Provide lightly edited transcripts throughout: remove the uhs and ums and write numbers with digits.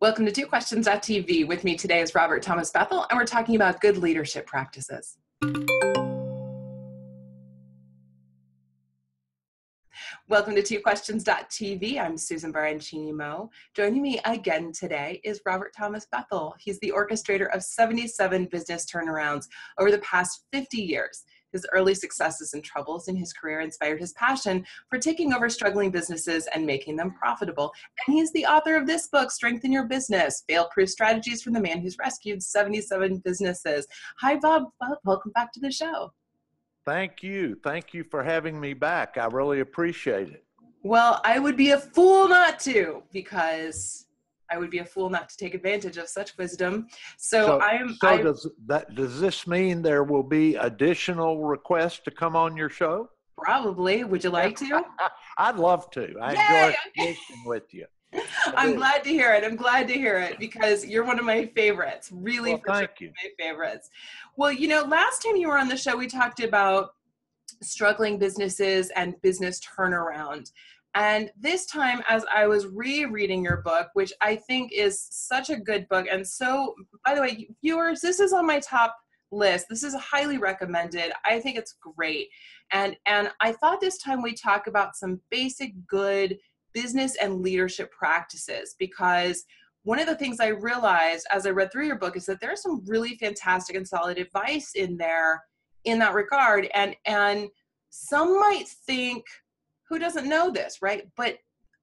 Welcome to TwoQuestions.tv. With me today is Robert Thomas Bethel, and we're talking about good leadership practices. Welcome to TwoQuestions.tv. I'm Susan Baroncini-Moe. Joining me again today is Robert Thomas Bethel. He's the orchestrator of 77 business turnarounds over the past 50 years. His early successes and troubles in his career inspired his passion for taking over struggling businesses and making them profitable. And he's the author of this book, Strengthen Your Business, Fail-Proof Strategies from the Man Who's Rescued 77 Businesses. Hi, Bob. Welcome back to the show. Thank you. Thank you for having me back. I really appreciate it. Well, I would be a fool not to, because I would be a fool not to take advantage of such wisdom. Does this mean there will be additional requests to come on your show? Probably. Would you like to? I'd love to. I enjoy listening with you. I'm glad to hear it. I'm glad to hear it because you're one of my favorites. Really, well, thank you. My favorites. Well, you know, last time you were on the show, we talked about struggling businesses and business turnaround. And this time, as I was rereading your book, which I think is such a good book, and so, by the way, viewers, this is on my top list. This is highly recommended. I think it's great. And I thought this time we talk about some basic good business and leadership practices, because one of the things I realized as I read through your book is that there's some really fantastic and solid advice in there in that regard. And some might think, who doesn't know this, right? But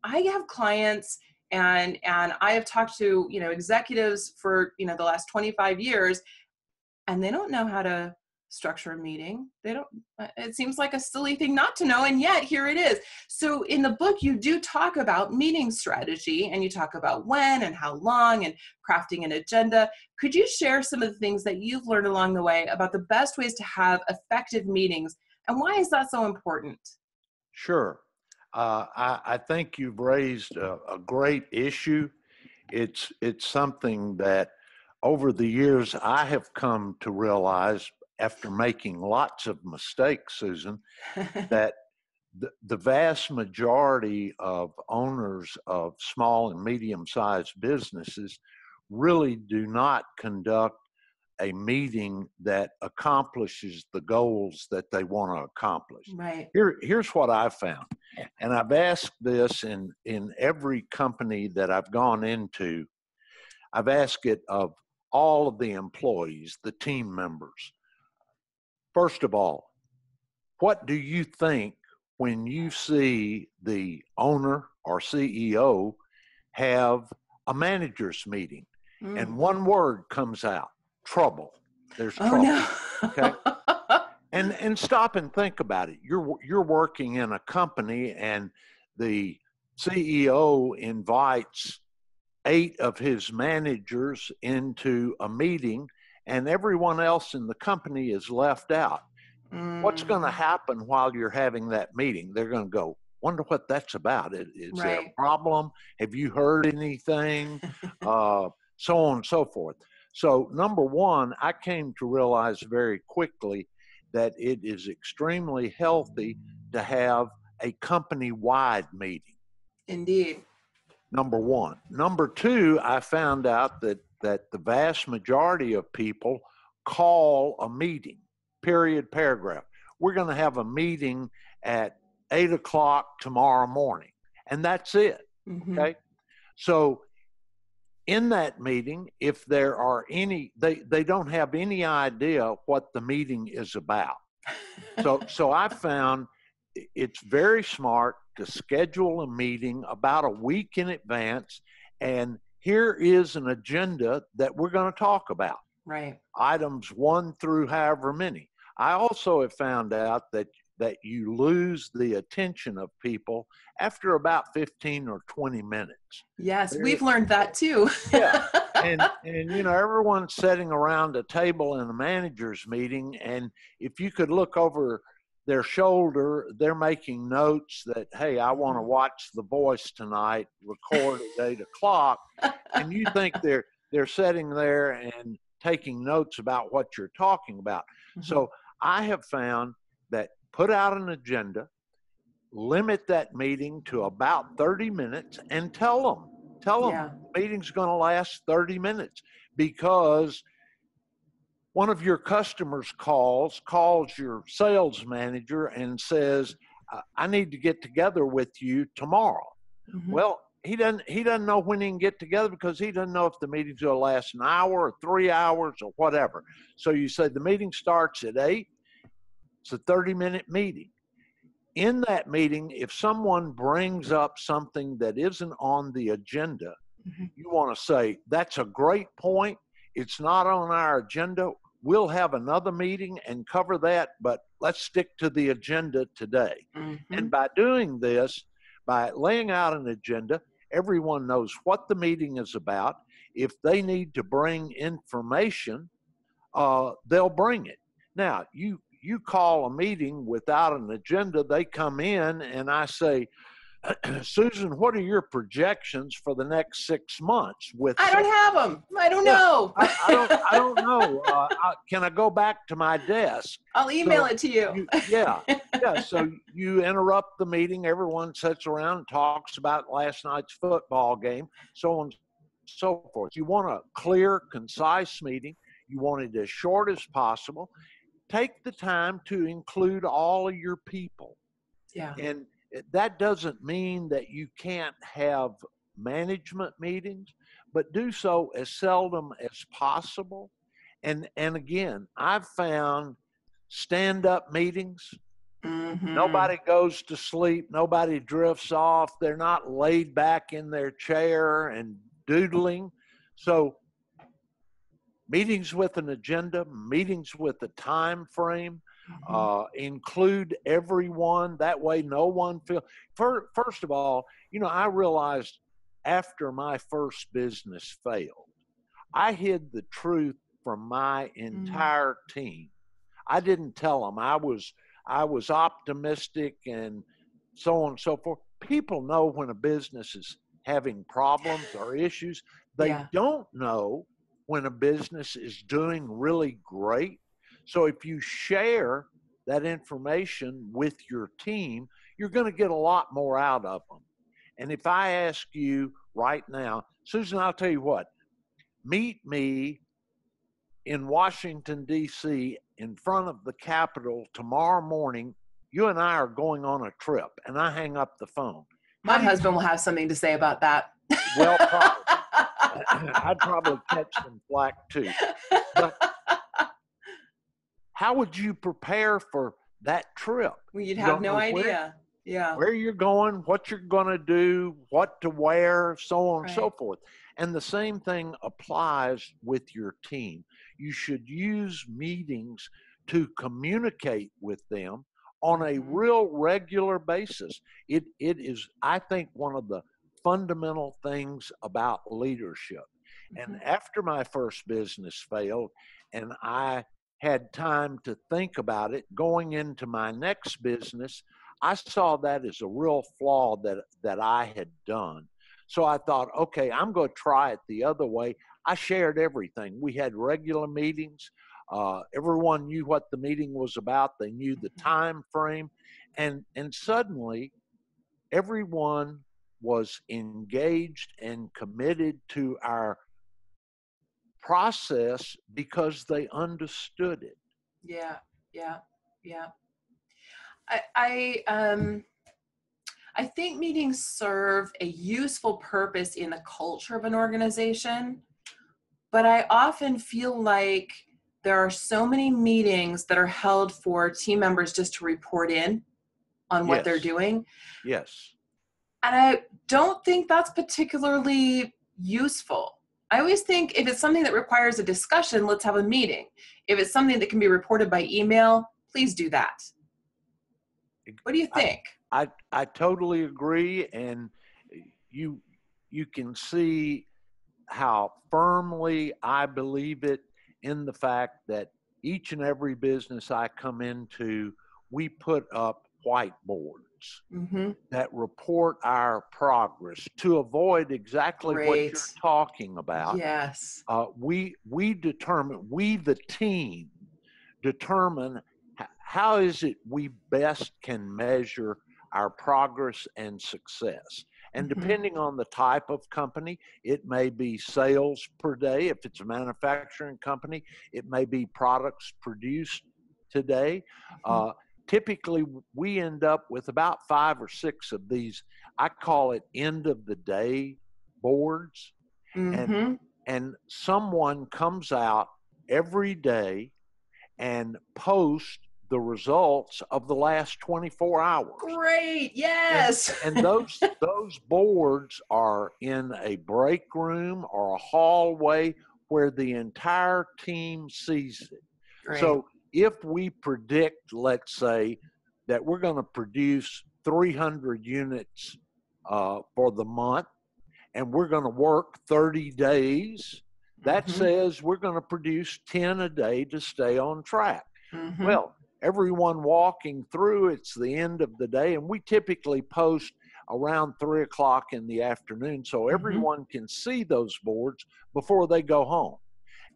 I have clients and I have talked to, executives for, the last 25 years, and they don't know how to structure a meeting. It seems like a silly thing not to know, and yet here it is. So in the book, you do talk about meeting strategy, and you talk about when and how long and crafting an agenda. Could you share some of the things that you've learned along the way about the best ways to have effective meetings, and why is that so important? Sure. I think you've raised a great issue. It's something that over the years I have come to realize, after making lots of mistakes, Susan, that the vast majority of owners of small and medium-sized businesses really do not conduct a meeting that accomplishes the goals that they want to accomplish. Right. Here's what I've found, and I've asked this in every company that I've gone into. I've asked it of all of the employees, the team members. First of all, what do you think when you see the owner or CEO have a manager's meeting and one word comes out? Trouble. There's trouble. No. Okay. And stop and think about it. You're working in a company, and the CEO invites 8 of his managers into a meeting, and everyone else in the company is left out. What's going to happen while you're having that meeting? They're going to go, wonder what that's about. Is there a problem? Have you heard anything? So on and so forth. So number one, I came to realize very quickly that it is extremely healthy to have a company-wide meeting. Indeed. Number one. Number two, I found out that the vast majority of people call a meeting, period, paragraph. We're going to have a meeting at 8 o'clock tomorrow morning, and that's it. Okay. So in that meeting, if there are any, they don't have any idea what the meeting is about. So I found it's very smart to schedule a meeting about a week in advance, and here is an agenda that we're going to talk about. Right. Items 1 through however many. I also have found out that you lose the attention of people after about 15 or 20 minutes. Yes, we've learned that too. Yeah. And everyone's sitting around a table in a manager's meeting, and if you could look over their shoulder, they're making notes that, hey, I want to watch The Voice tonight, record at 8 o'clock. And you think they're sitting there and taking notes about what you're talking about. So I have found that put out an agenda, limit that meeting to about 30 minutes, and tell them Tell them Yeah. the meeting's going to last 30 minutes because one of your customers calls your sales manager and says, I need to get together with you tomorrow. Mm-hmm. Well, he doesn't know when he can get together because he doesn't know if the meeting's going to last an hour or 3 hours or whatever. So you say the meeting starts at 8. It's a 30-minute meeting. In that meeting, if someone brings up something that isn't on the agenda, Mm-hmm. you want to say, that's a great point. It's not on our agenda. We'll have another meeting and cover that, but let's stick to the agenda today. Mm-hmm. And by doing this, by laying out an agenda, everyone knows what the meeting is about. If they need to bring information, they'll bring it. Now, you call a meeting without an agenda, they come in and I say, Susan, what are your projections for the next 6 months? I don't have them. I don't know. I don't know. Can I go back to my desk? I'll email it to you. Yeah. So you interrupt the meeting. Everyone sits around and talks about last night's football game, so on and so forth. You want a clear, concise meeting. You want it as short as possible. Take the time to include all of your people. Yeah. And that doesn't mean that you can't have management meetings, but do so as seldom as possible. And again, I've found stand-up meetings, Mm-hmm. nobody goes to sleep, nobody drifts off, they're not laid back in their chair and doodling. So meetings with an agenda, meetings with a time frame, include everyone. That way no one feels. First of all, I realized after my first business failed, I hid the truth from my entire team. I didn't tell them. I was optimistic and so on and so forth. People know when a business is having problems or issues. They don't know when a business is doing really great. So if you share that information with your team, you're going to get a lot more out of them. And if I ask you right now, Susan, I'll tell you what, meet me in Washington, D.C. in front of the Capitol tomorrow morning. You and I are going on a trip. And I hang up the phone. My husband will have something to say about that. Well, probably. I'd probably catch some flack too. But how would you prepare for that trip? Well, you'd have no idea. Where you're going, what you're going to do, what to wear, so on and so forth. And the same thing applies with your team. You should use meetings to communicate with them on a real regular basis. It is, I think, one of the fundamental things about leadership. And after my first business failed and I had time to think about it, going into my next business, I saw that as a real flaw that I had done. So I thought, okay, I'm going to try it the other way. I shared everything. We had regular meetings. Everyone knew what the meeting was about. They knew the time frame. And suddenly, everyone was engaged and committed to our process because they understood it. Yeah. I think meetings serve a useful purpose in the culture of an organization, but I often feel like there are so many meetings that are held for team members just to report in on what they're doing. Yes. And I don't think that's particularly useful. I always think if it's something that requires a discussion, let's have a meeting. If it's something that can be reported by email, please do that. What do you think? I totally agree. And you can see how firmly I believe it in the fact that each and every business I come into, we put up whiteboards that report our progress to avoid exactly what you're talking about. Yes. We determine, we the team determine how is it we best can measure our progress and success. And Mm-hmm. depending on the type of company, it may be sales per day. If it's a manufacturing company, it may be products produced today. Typically, we end up with about 5 or 6 of these. I call it end of the day boards. Mm-hmm. And someone comes out every day and posts the results of the last 24 hours. Great. Yes. And those boards are in a break room or a hallway where the entire team sees it. Great. So if we predict, let's say, that we're going to produce 300 units for the month, and we're going to work 30 days, that says we're going to produce 10 a day to stay on track. Well, everyone walking through, it's the end of the day, and we typically post around 3 o'clock in the afternoon so everyone can see those boards before they go home.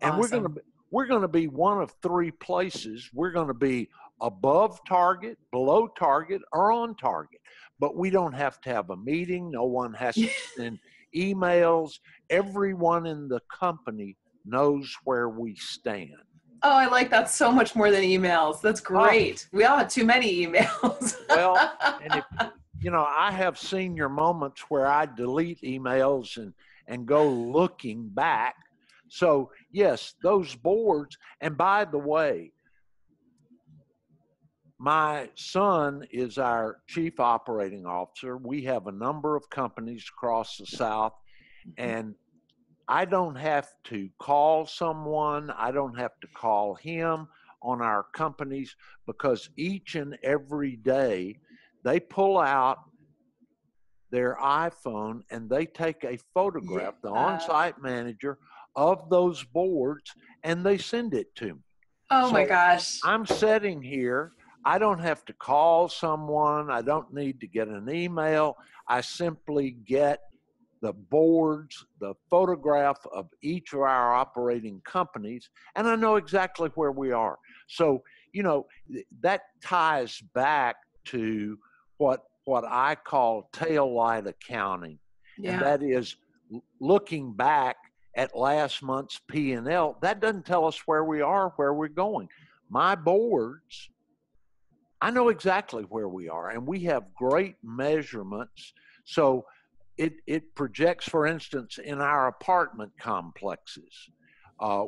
And Awesome. we're going to be one of 3 places. We're going to be above target, below target, or on target. But we don't have to have a meeting. No one has to send emails. Everyone in the company knows where we stand. Oh, I like that so much more than emails. That's great. We all have too many emails. Well, and if, I have senior moments where I delete emails and go looking back. So yes, those boards. And by the way, my son is our chief operating officer. We have a number of companies across the South, and I don't have to call someone. I don't have to call him on our companies, because each and every day they pull out their iPhone and they take a photograph, the on-site manager, of those boards, and they send it to me. Oh my gosh. I'm sitting here. I don't have to call someone. I don't need to get an email. I simply get the boards, the photograph of each of our operating companies, and I know exactly where we are. So, that ties back to what I call tail light accounting. Yeah. And that is looking back at last month's P&L. That doesn't tell us where we are, where we're going. My boards, I know exactly where we are, and we have great measurements. So it projects, for instance, in our apartment complexes.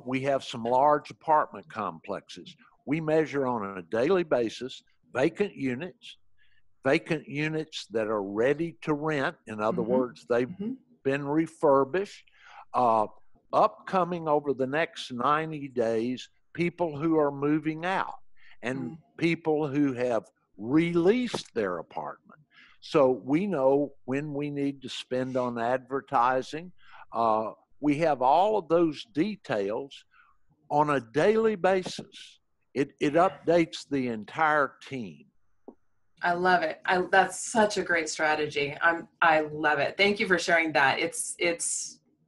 We have some large apartment complexes. We measure on a daily basis vacant units that are ready to rent. In other words, they've been refurbished. Upcoming over the next 90 days, people who are moving out, and people who have released their apartment. So we know when we need to spend on advertising. We have all of those details on a daily basis. It updates the entire team. I love it. That's such a great strategy. I love it. Thank you for sharing that.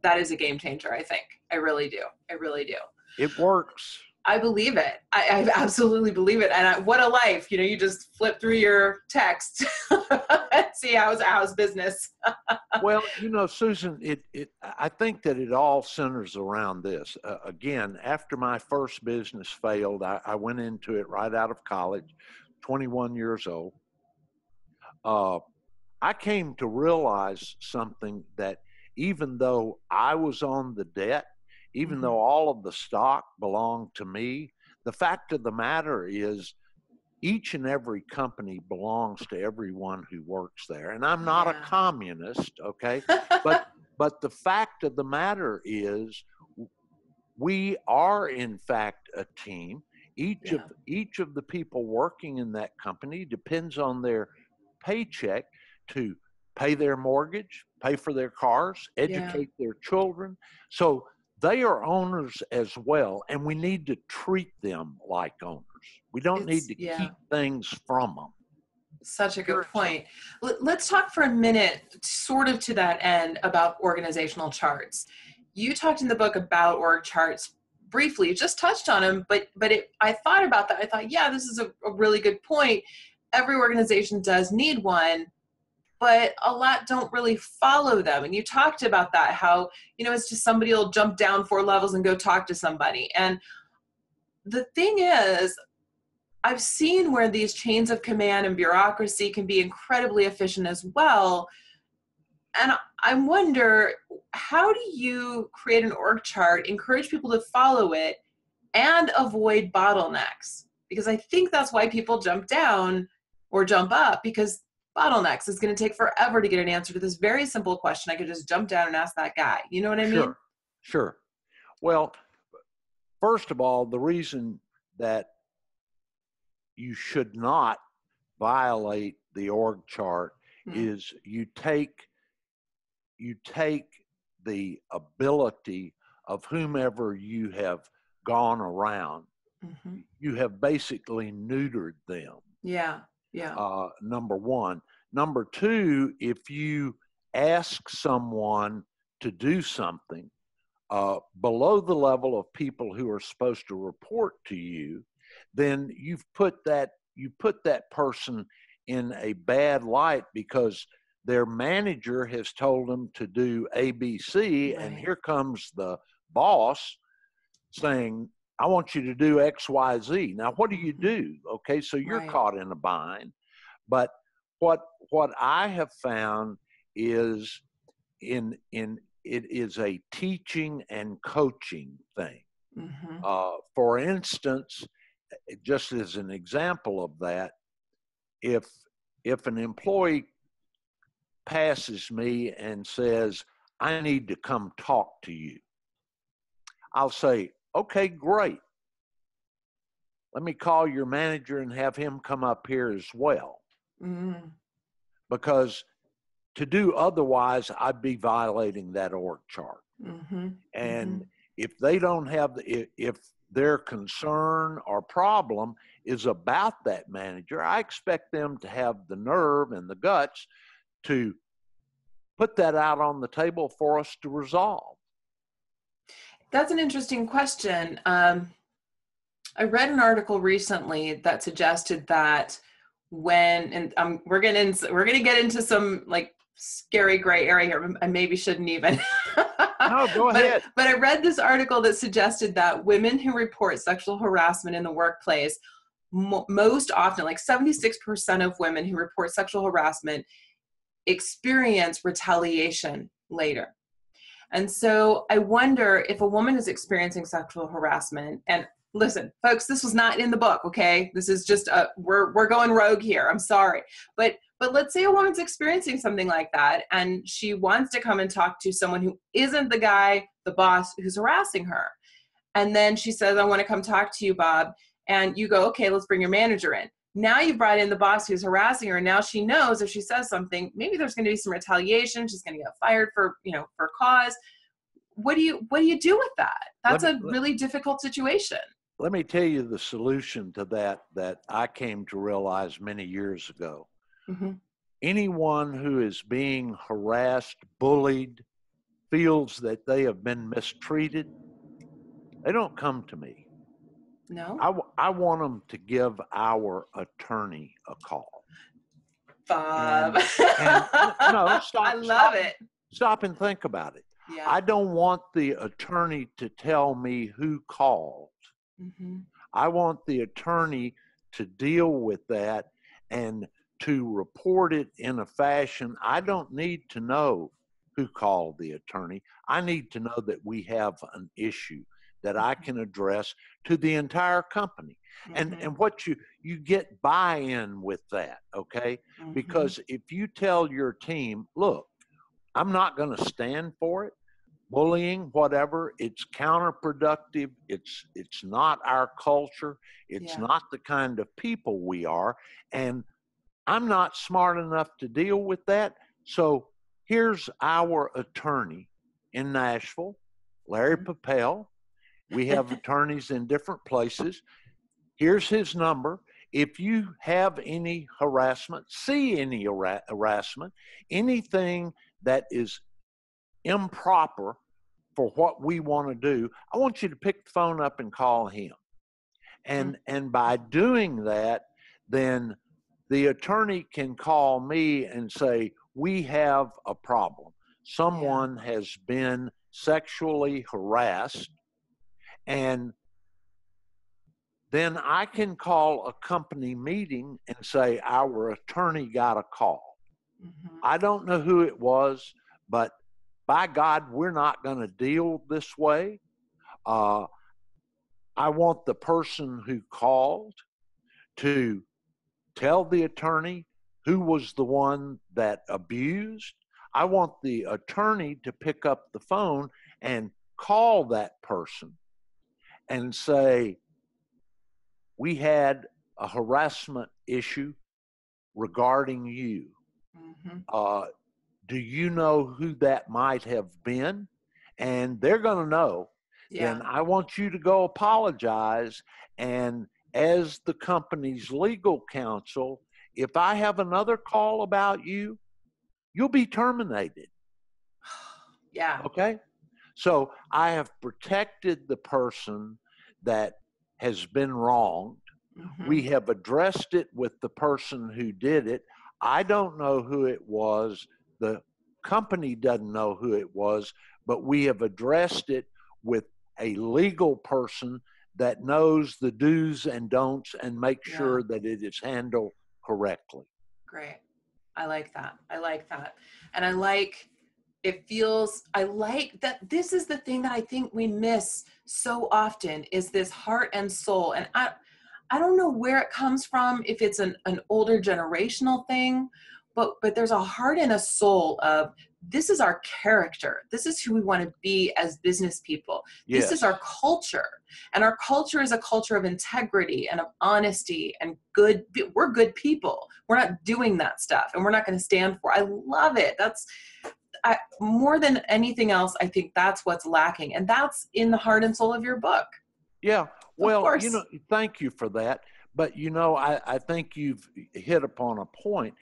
That is a game changer, I think. I really do. It works. I believe it. I absolutely believe it. And what a life. You just flip through your text and see how's business. Well, Susan, I think that it all centers around this. Again, after my first business failed, I went into it right out of college, 21 years old. I came to realize something, that even though I was on the debt, even though all of the stock belonged to me, the fact of the matter is each and every company belongs to everyone who works there. And I'm not a communist, okay? But the fact of the matter is we are, in fact, a team. Each of the people working in that company depends on their paycheck to pay their mortgage, pay for their cars, educate their children. So they are owners as well, and we need to treat them like owners. We don't need to keep things from them. Such a good point. Let's talk for a minute, sort of to that end, about organizational charts. You talked in the book about org charts briefly. You just touched on them, but I thought about that. I thought, this is a really good point. Every organization does need one. but a lot don't really follow them. And you talked about that, how, it's just somebody will jump down 4 levels and go talk to somebody. And the thing is, I've seen where these chains of command and bureaucracy can be incredibly efficient as well. And I wonder, how do you create an org chart, encourage people to follow it, and avoid bottlenecks? Because I think that's why people jump down or jump up, because bottlenecks is going to take forever to get an answer to this very simple question. I could just jump down and ask that guy. You know what I mean? Sure. Well, first of all, the reason that you should not violate the org chart is you take the ability of whomever you have gone around. You have basically neutered them. Yeah. Number one. Number two, if you ask someone to do something below the level of people who are supposed to report to you, then you put that person in a bad light, because their manager has told them to do ABC, right. And here comes the boss saying, I want you to do XYZ. Now, what do? Okay, so you're right. Caught in a bind. But what I have found is it is a teaching and coaching thing. For instance, just as an example of that, if an employee passes me and says, I need to come talk to you, I'll say, okay, great. Let me call your manager and have him come up here as well. Because to do otherwise, I'd be violating that org chart. And if they don't have, if their concern or problem is about that manager, I expect them to have the nerve and the guts to put that out on the table for us to resolve. That's an interesting question. I read an article recently that suggested that we're going to get into some like scary gray area here. I maybe shouldn't even. No, go ahead. But I read this article that suggested that women who report sexual harassment in the workplace, most often, like 76% of women who report sexual harassment experience retaliation later. And so I wonder if a woman is experiencing sexual harassment, and listen, folks, this was not in the book, okay? This is just we're going rogue here. I'm sorry. But let's say a woman's experiencing something like that, and she wants to come and talk to someone who isn't the guy, the boss, who's harassing her. And then she says, I want to come talk to you, Bob. And you go, okay, let's bring your manager in. Now you've brought in the boss who's harassing her. And now she knows if she says something, maybe there's going to be some retaliation. She's going to get fired for cause. What do you do with that? That's a really difficult situation. Let me tell you the solution to that I came to realize many years ago. Anyone who is being harassed, bullied, feels that they have been mistreated, they don't come to me. No? I want them to give our attorney a call. Bob. No, stop. I love it. Stop and think about it. Yeah. I don't want the attorney to tell me who called. I want the attorney to deal with that and to report it in a fashion. I don't need to know who called the attorney. I need to know that we have an issue that I can address to the entire company. And what you get buy-in with that, okay? Because if you tell your team, look, I'm not going to stand for it, bullying, whatever, it's counterproductive, it's not our culture, it's not the kind of people we are, and I'm not smart enough to deal with that. So here's our attorney in Nashville, Larry Papel. We have attorneys in different places. Here's his number. If you have any harassment, see any harassment, anything that is improper for what we want to do, I want you to pick the phone up and call him. And by doing that, then the attorney can call me and say, we have a problem. Someone has been sexually harassed, and then I can call a company meeting and say, our attorney got a call. I don't know who it was, but by God, we're not going to deal this way. I want the person who called to tell the attorney who was the one that abused. I want the attorney to pick up the phone and call that person and say, we had a harassment issue regarding you. Do you know who that might have been? And they're going to know. Then I want you to go apologize. And as the company's legal counsel, if I have another call about you, you'll be terminated. Yeah. Okay? So I have protected the person that has been wronged. We have addressed it with the person who did it. I don't know who it was. The company doesn't know who it was, but we have addressed it with a legal person that knows the do's and don'ts and make sure that it is handled correctly. Great. I like that. I like that. And I like that this is the thing that I think we miss so often is this heart and soul. And I don't know where it comes from, if it's an older generational thing, but there's a heart and a soul of, this is our character. This is who we want to be as business people. This is our culture. And our culture is a culture of integrity and of honesty and good. We're good people. We're not doing that stuff, and we're not going to stand for. I love it. More than anything else, I think that's what's lacking. And that's in the heart and soul of your book. Yeah. Well, thank you for that. But, I think you've hit upon a point.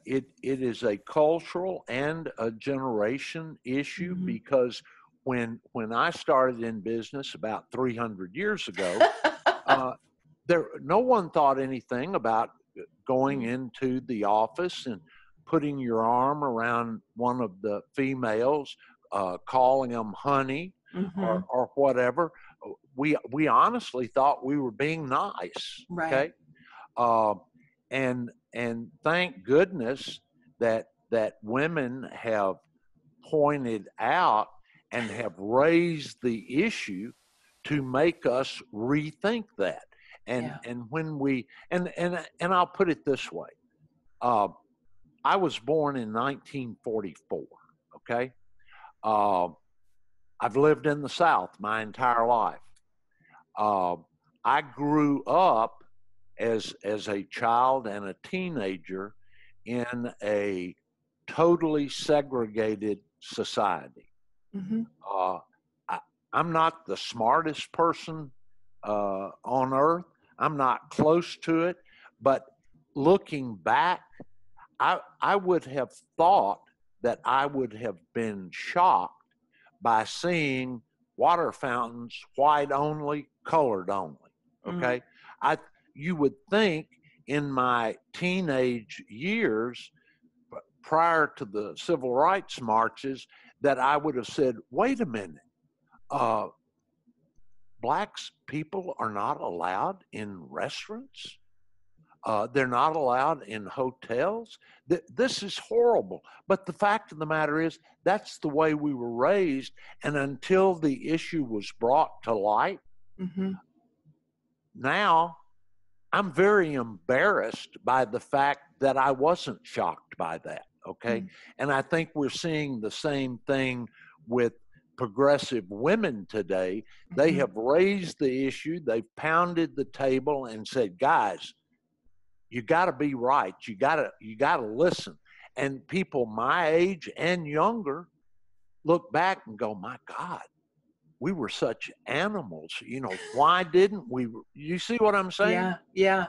It is a cultural and a generation issue, because when I started in business about 300 years ago, no one thought anything about going into the office and putting your arm around one of the females, calling them honey or whatever. We honestly thought we were being nice. Right. Okay. And thank goodness that women have pointed out and have raised the issue to make us rethink that. And when we and I'll put it this way. I was born in 1944. Okay. I've lived in the South my entire life. I grew up as a child and a teenager in a totally segregated society. I'm not the smartest person on earth. I'm not close to it. But looking back, I would have thought that I would have been shocked by seeing water fountains, white only, colored only. Okay. You would think in my teenage years, prior to the civil rights marches, that I would have said, wait a minute, Black people are not allowed in restaurants. They're not allowed in hotels. This is horrible. But the fact of the matter is, that's the way we were raised. And until the issue was brought to light, now I'm very embarrassed by the fact that I wasn't shocked by that. Okay. And I think we're seeing the same thing with progressive women today. They have raised the issue. They've pounded the table and said, guys, you got to be right. You got to listen. And people my age and younger look back and go, my God, we were such animals. Why didn't we? You see what I'm saying? Yeah.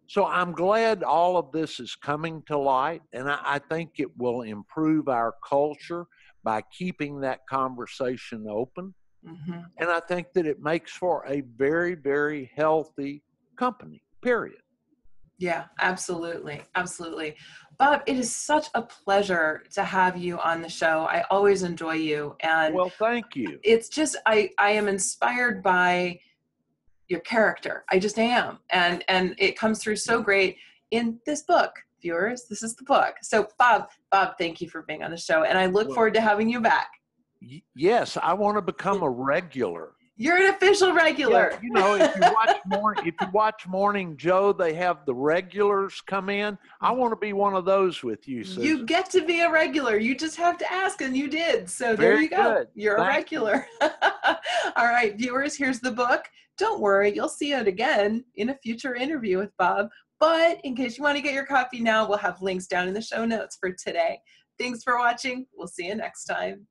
So I'm glad all of this is coming to light, and I think it will improve our culture by keeping that conversation open. And I think that it makes for a very, very healthy company, period. Yeah, absolutely. Absolutely. Bob, it is such a pleasure to have you on the show. I always enjoy you. And Well, thank you. it's just, I am inspired by your character. I just am. And it comes through so great in this book. Viewers, this is the book. So Bob, thank you for being on the show. And I look forward to having you back. Yes, I want to become a regular. You're an official regular. Yeah, you know, if you watch Morning Joe, they have the regulars come in. I want to be one of those with you, Susan. You get to be a regular. You just have to ask, and you did. So there Very you go. good. You're a regular. All right, viewers, here's the book. Don't worry, you'll see it again in a future interview with Bob. But in case you want to get your copy now, we'll have links down in the show notes for today. Thanks for watching. We'll see you next time.